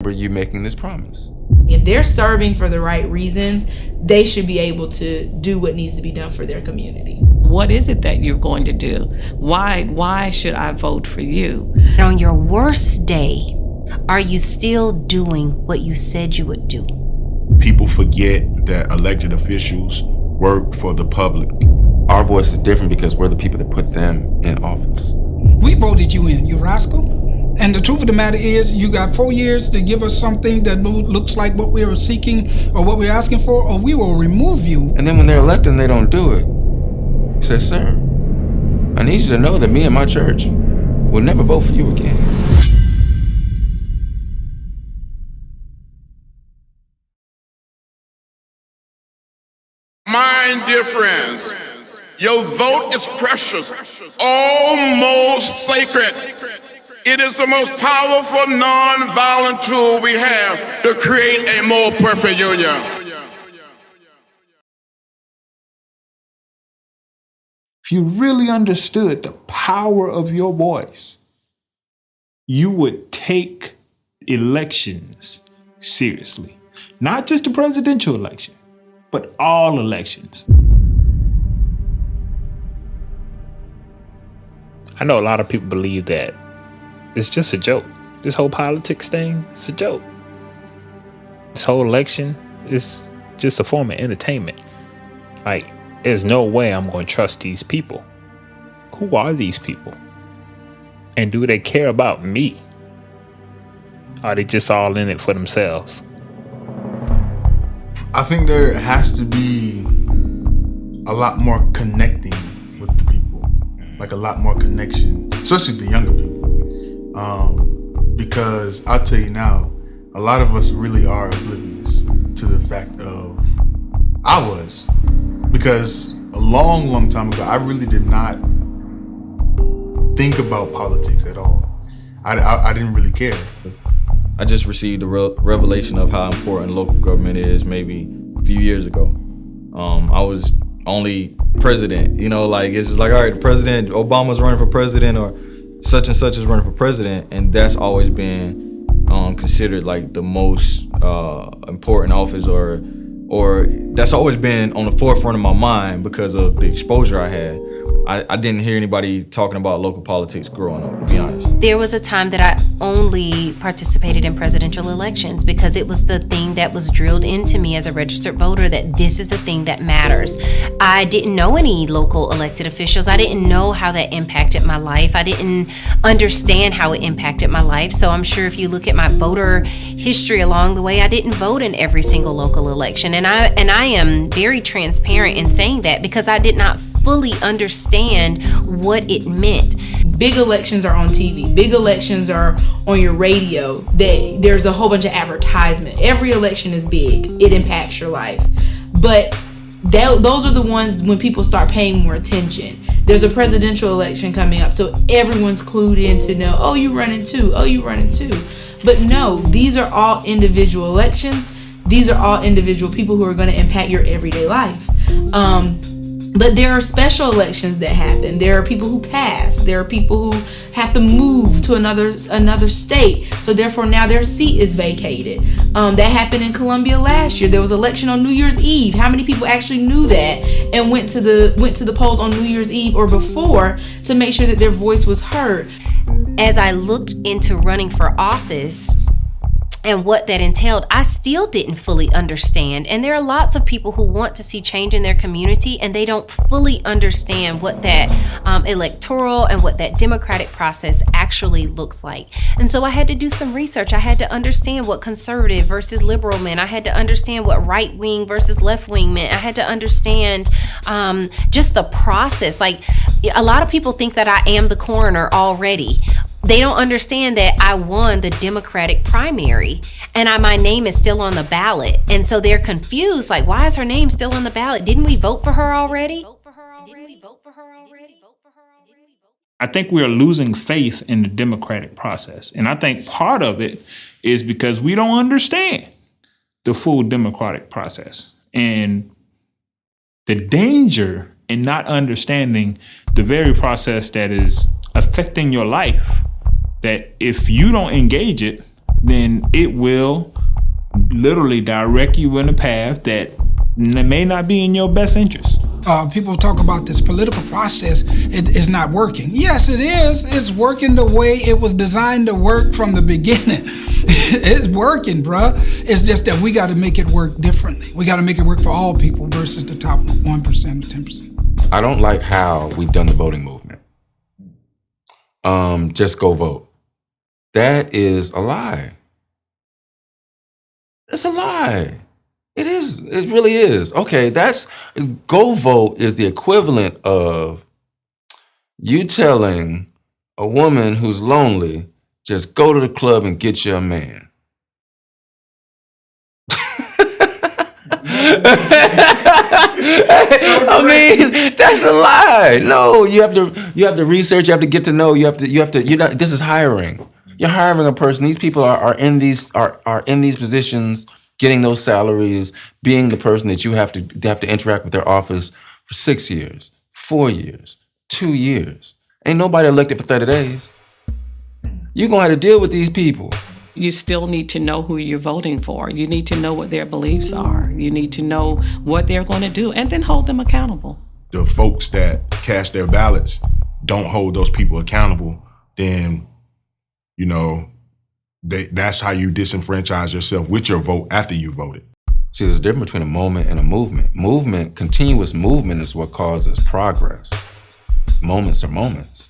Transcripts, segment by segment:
remember you making this promise. If they're serving for the right reasons, they should be able to do what needs to be done for their community. What is it that you're going to do? Why should I vote for you? On your worst day, are you still doing what you said you would do? People forget that elected officials work for the public. Our voice is different because we're the people that put them in office. We voted you in, you rascal. And the truth of the matter is, you got 4 years to give us something that looks like what we were seeking or what we're asking for, or we will remove you. And then when they're elected and they don't do it, he says, sir, I need you to know that me and my church will never vote for you again. My dear friends, your vote is precious, almost sacred. It is the most powerful non-violent tool we have to create a more perfect union. If you really understood the power of your voice, you would take elections seriously. Not just the presidential election, but all elections. I know a lot of people believe that it's just a joke. This whole politics thing, it's a joke. This whole election is just a form of entertainment. Like, there's no way I'm going to trust these people. Who are these people? And do they care about me? Are they just all in it for themselves? I think there has to be a lot more connecting with the people, like a lot more connection, especially the younger people. Because I'll tell you now, a lot of us really are oblivious to the fact of, I was, because a long time ago, I really did not think about politics at all. I didn't really care. I just received a revelation of how important local government is maybe a few years ago. I was only president, like it's just like, all right, the president, Obama's running for president or such and such is running for president, and that's always been considered like the most important office or that's always been on the forefront of my mind because of the exposure I had. I didn't hear anybody talking about local politics growing up, to be honest. There was a time that I only participated in presidential elections because it was the thing that was drilled into me as a registered voter, that this is the thing that matters. I didn't know any local elected officials. I didn't know how that impacted my life. I didn't understand how it impacted my life. So I'm sure if you look at my voter history along the way, I didn't vote in every single local election. And I am very transparent in saying that because I did not fully understand what it meant. Big elections are on TV. Big elections are on your radio. There's a whole bunch of advertisement. Every election is big. It impacts your life. But those are the ones when people start paying more attention. There's a presidential election coming up, so everyone's clued in to know, oh, you running too. Oh, you running too. But no, these are all individual elections. These are all individual people who are going to impact your everyday life. But there are special elections that happen. There are people who pass. There are people who have to move to another state. So therefore now their seat is vacated. That happened in Columbia last year. There was an election on New Year's Eve. How many people actually knew that and went to the polls on New Year's Eve or before to make sure that their voice was heard? As I looked into running for office and what that entailed, I still didn't fully understand. And there are lots of people who want to see change in their community, and they don't fully understand what that electoral and what that democratic process actually looks like. And so I had to do some research. I had to understand what conservative versus liberal meant. I had to understand what right wing versus left wing meant. I had to understand just the process. Like, a lot of people think that I am the coroner already. They don't understand that I won the Democratic primary and my name is still on the ballot. And so they're confused, like, why is her name still on the ballot? Didn't we vote for her already? I think we are losing faith in the democratic process. And I think part of it is because we don't understand the full democratic process and the danger in not understanding the very process that is affecting your life, that if you don't engage it, then it will literally direct you in a path that may not be in your best interest. People talk about this political process. It is not working. Yes, it is. It's working the way it was designed to work from the beginning. It's working, bruh. It's just that we got to make it work differently. We got to make it work for all people versus the top 1% or 10%. I don't like how we've done the voting movement. Just go vote. That is a lie. It's a lie. It is. It really is. Okay, go vote is the equivalent of you telling a woman who's lonely, just go to the club and get you a man. I mean, that's a lie. No, you have to research, you have to get to know, this is hiring. You're hiring a person. These people are in these positions, getting those salaries, being the person that you have to interact with their office for 6 years, 4 years, 2 years. Ain't nobody elected for 30 days. You're gonna have to deal with these people. You still need to know who you're voting for. You need to know what their beliefs are. You need to know what they're going to do, and then hold them accountable. The folks that cast their ballots don't hold those people accountable, then, that's how you disenfranchise yourself with your vote after you voted. See, there's a difference between a moment and a movement. Continuous movement is what causes progress. Moments are moments.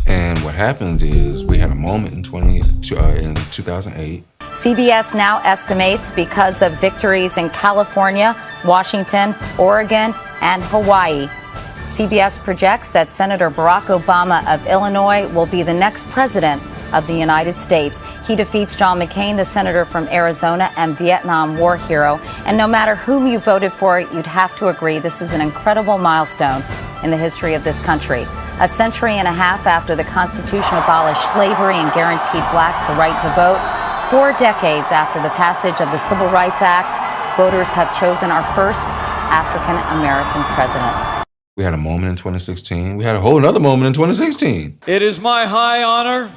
And what happened is we had a moment in 2008. CBS now estimates because of victories in California, Washington, Oregon, and Hawaii. CBS projects that Senator Barack Obama of Illinois will be the next president of the United States. He defeats John McCain, the senator from Arizona and Vietnam War hero. And no matter whom you voted for, you'd have to agree this is an incredible milestone in the history of this country. A century and a half after the Constitution abolished slavery and guaranteed blacks the right to vote, 4 decades after the passage of the Civil Rights Act, voters have chosen our first African-American president. We had a moment in 2016. We had a whole other moment in 2016. It is my high honor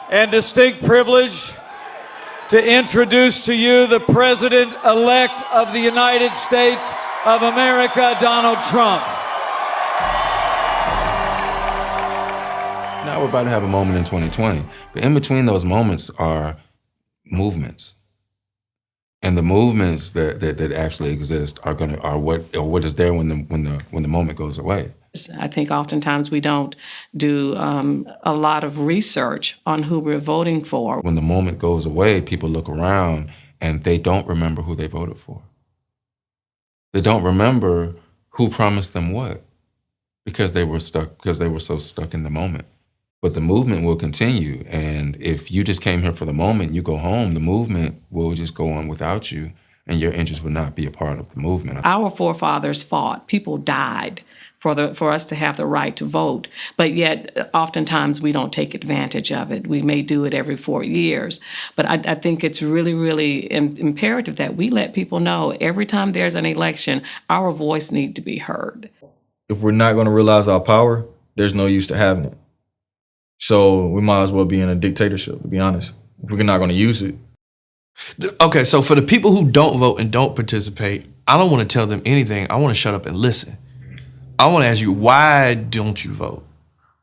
and distinct privilege to introduce to you the President-elect of the United States of America, Donald Trump. Now we're about to have a moment in 2020. But in between those moments are movements. And the movements that actually exist are what is there when the moment goes away. I think oftentimes we don't do a lot of research on who we're voting for. When the moment goes away, people look around and they don't remember who they voted for. They don't remember who promised them what, because they were so stuck in the moment. But the movement will continue, and if you just came here for the moment, you go home, the movement will just go on without you, and your interest would not be a part of the movement. Our forefathers fought. People died for us to have the right to vote, but yet oftentimes we don't take advantage of it. We may do it every 4 years, but I think it's really, really imperative that we let people know every time there's an election, our voice needs to be heard. If we're not going to realize our power, there's no use to having it. So we might as well be in a dictatorship, to be honest, if we're not going to use it. Okay, so for the people who don't vote and don't participate, I don't want to tell them anything. I want to shut up and listen. I want to ask you, why don't you vote?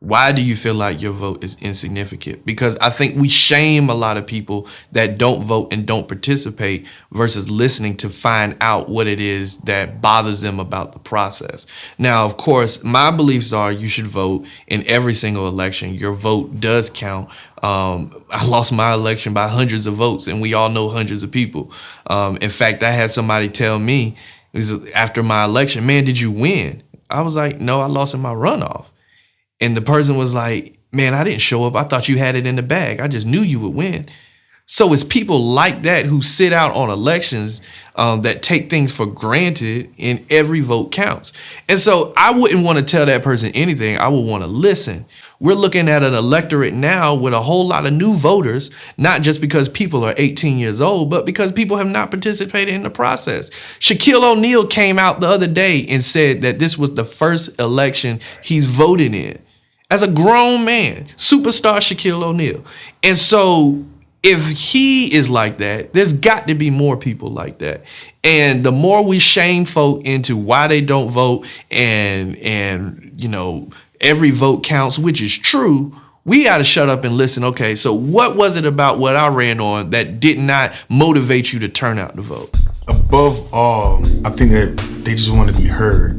Why do you feel like your vote is insignificant? Because I think we shame a lot of people that don't vote and don't participate versus listening to find out what it is that bothers them about the process. Now, of course, my beliefs are you should vote in every single election. Your vote does count. I lost my election by hundreds of votes, and we all know hundreds of people. In fact, I had somebody tell me after my election, man, did you win? I was like, no, I lost in my runoff. And the person was like, man, I didn't show up. I thought you had it in the bag. I just knew you would win. So it's people like that who sit out on elections that take things for granted, and every vote counts. And so I wouldn't want to tell that person anything. I would want to listen. We're looking at an electorate now with a whole lot of new voters, not just because people are 18 years old, but because people have not participated in the process. Shaquille O'Neal came out the other day and said that this was the first election he's voted in. As a grown man, superstar Shaquille O'Neal. And so if he is like that, there's got to be more people like that. And the more we shame folk into why they don't vote and you know, every vote counts, which is true, we got to shut up and listen. Okay, so what was it about what I ran on that did not motivate you to turn out to vote? Above all, I think that they just want to be heard.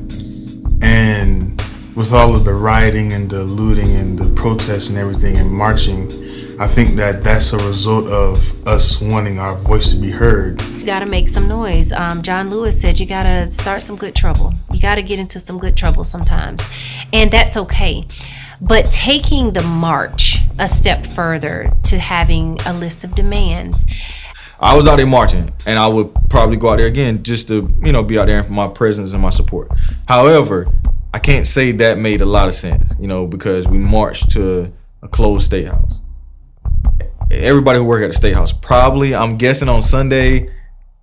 And with all of the rioting and the looting and the protests and everything and marching, I think that that's a result of us wanting our voice to be heard. You gotta make some noise. John Lewis said you gotta start some good trouble. You gotta get into some good trouble sometimes. And that's okay. But taking the march a step further to having a list of demands. I was out there marching, and I would probably go out there again just to, you know, be out there for my presence and my support. However, I can't say that made a lot of sense, you know, because we marched to a closed state house. Everybody who worked at the state house probably, I'm guessing on Sunday,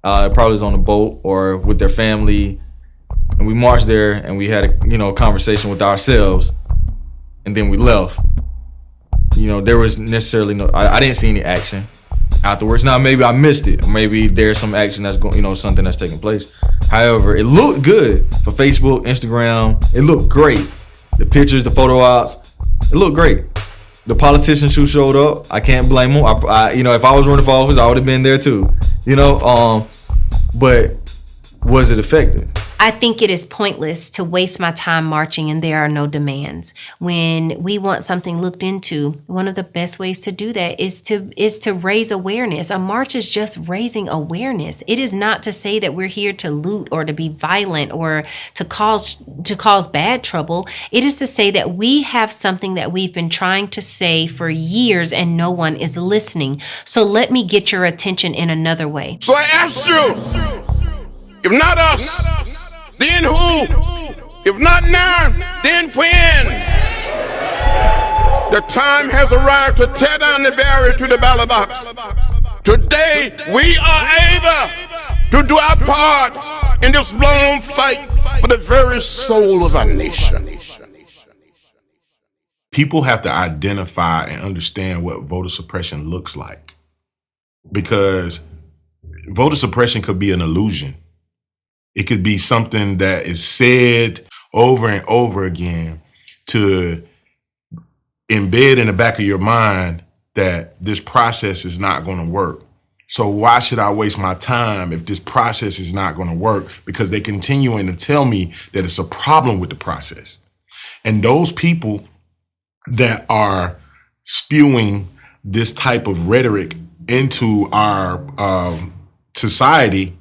probably was on a boat or with their family, and we marched there and we had a, you know, conversation with ourselves, and then we left. You know, there was necessarily no, I didn't see any action afterwards. Now maybe I missed it, or maybe there's some action that's going, you know, something that's taking place. However, it looked good for Facebook, Instagram. It looked great. The pictures, the photo ops, it looked great. The politicians who showed up, I can't blame them. I you know, if I was running for office, I would have been there too. You know, but was it effective? I think it is pointless to waste my time marching and there are no demands. When we want something looked into, one of the best ways to do that is to raise awareness. A march is just raising awareness. It is not to say that we're here to loot or to be violent or to cause bad trouble. It is to say that we have something that we've been trying to say for years and no one is listening. So let me get your attention in another way. So I ask you, if not us, then who? If not now, then when? The time has arrived to tear down the barrier to the ballot box. Today, we are able to do our part in this long fight for the very soul of our nation. People have to identify and understand what voter suppression looks like, because voter suppression could be an illusion. It could be something that is said over and over again to embed in the back of your mind that this process is not going to work. So why should I waste my time if this process is not going to work? Because they continuing to tell me that it's a problem with the process. And those people that are spewing this type of rhetoric into our society,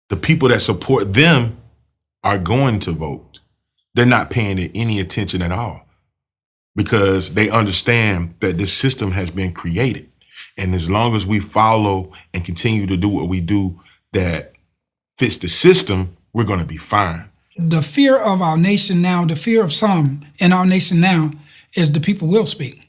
the people that support them are going to vote. They're not paying it any attention at all, because they understand that this system has been created. And as long as we follow and continue to do what we do that fits the system, we're going to be fine. The fear of our nation now, the fear of some in our nation now, is the people will speak.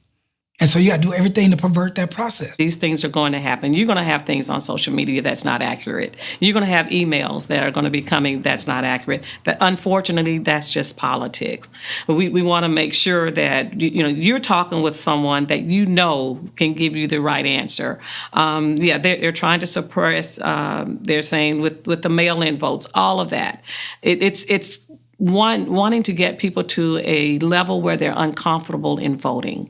And so you got to do everything to pervert that process. These things are going to happen. You're going to have things on social media that's not accurate. You're going to have emails that are going to be coming that's not accurate. But unfortunately, that's just politics. But we want to make sure that you're talking with someone that you know can give you the right answer. They're trying to suppress. They're saying with the mail-in votes, all of that. It's wanting to get people to a level where they're uncomfortable in voting.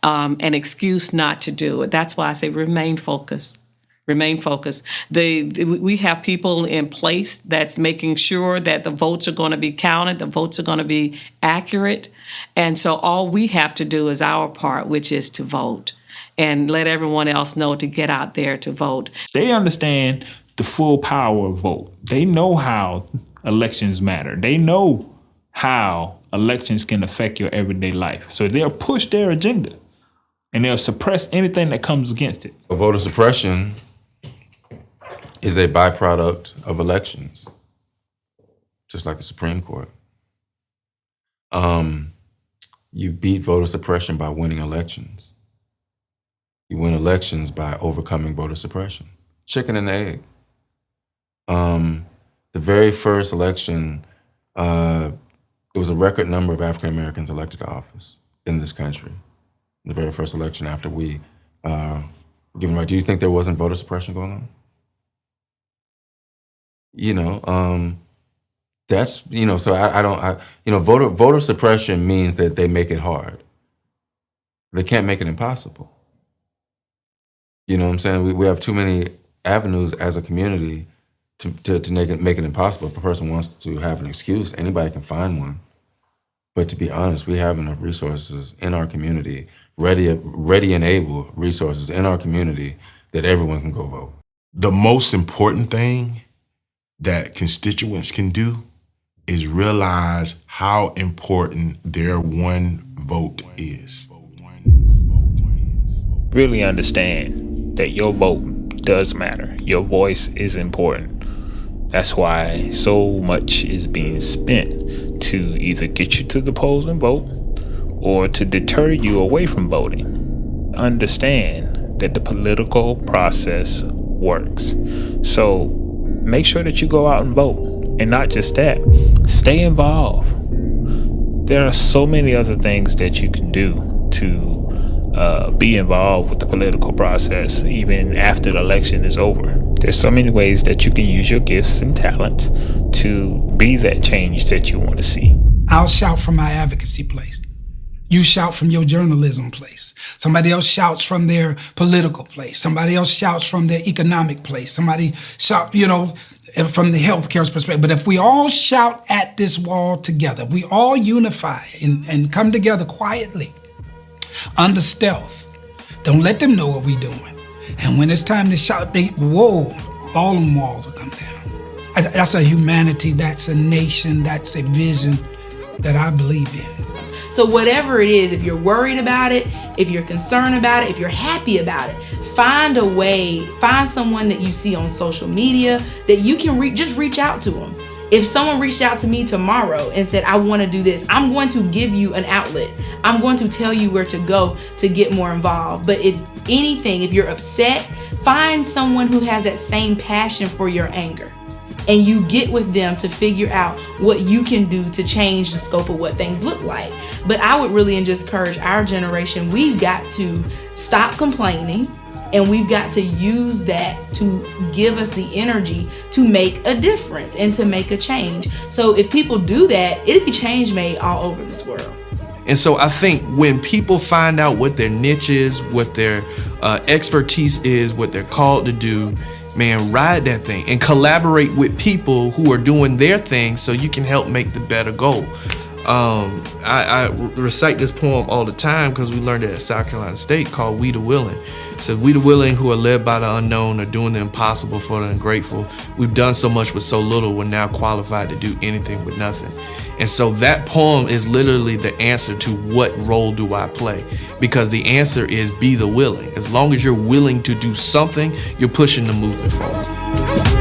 An excuse not to do it. That's why I say remain focused. Remain focused. We have people in place that's making sure that the votes are going to be counted, the votes are going to be accurate. And so all we have to do is our part, which is to vote, and let everyone else know to get out there to vote. They understand the full power of vote. They know how elections matter. They know how elections can affect your everyday life. So they'll push their agenda and they'll suppress anything that comes against it. Voter suppression is a byproduct of elections, just like the Supreme Court. You beat voter suppression by winning elections. You win elections by overcoming voter suppression. Chicken and the egg. The very first election, it was a record number of African Americans elected to office in this country. The very first election after we given right. Do you think there wasn't voter suppression going on? You know, that's, you know, so voter suppression means that they make it hard. They can't make it impossible. You know what I'm saying? We have too many avenues as a community to make it impossible. If a person wants to have an excuse, anybody can find one. But to be honest, we have enough resources in our community, ready and able resources in our community that everyone can go vote. The most important thing that constituents can do is realize how important their one vote is. Really understand that your vote does matter. Your voice is important. That's why so much is being spent to either get you to the polls and vote or to deter you away from voting. Understand that the political process works. So make sure that you go out and vote. And not just that, stay involved. There are so many other things that you can do to be involved with the political process even after the election is over. There's so many ways that you can use your gifts and talents to be that change that you want to see. I'll shout from my advocacy place. You shout from your journalism place. Somebody else shouts from their political place. Somebody else shouts from their economic place. Somebody shouts, from the healthcare perspective. But if we all shout at this wall together, we all unify and come together quietly, under stealth. Don't let them know what we're doing. And when it's time to shout, all them walls will come down. That's a humanity, that's a nation, that's a vision that I believe in. So whatever it is, if you're worried about it, if you're concerned about it, if you're happy about it, find a way, find someone that you see on social media that you can just reach out to them. If someone reached out to me tomorrow and said, I want to do this, I'm going to give you an outlet. I'm going to tell you where to go to get more involved. But if anything, if you're upset, find someone who has that same passion for your anger. And you get with them to figure out what you can do to change the scope of what things look like. But I would really just encourage our generation, we've got to stop complaining. And we've got to use that to give us the energy to make a difference and to make a change. So if people do that, it'll be change made all over this world. And so I think when people find out what their niche is, what their expertise is, what they're called to do, man, ride that thing and collaborate with people who are doing their thing so you can help make the better goal. I recite this poem all the time because we learned it at South Carolina State called We the Willing. So we the willing who are led by the unknown are doing the impossible for the ungrateful. We've done so much with so little, we're now qualified to do anything with nothing. And so that poem is literally the answer to what role do I play? Because the answer is be the willing. As long as you're willing to do something, you're pushing the movement forward.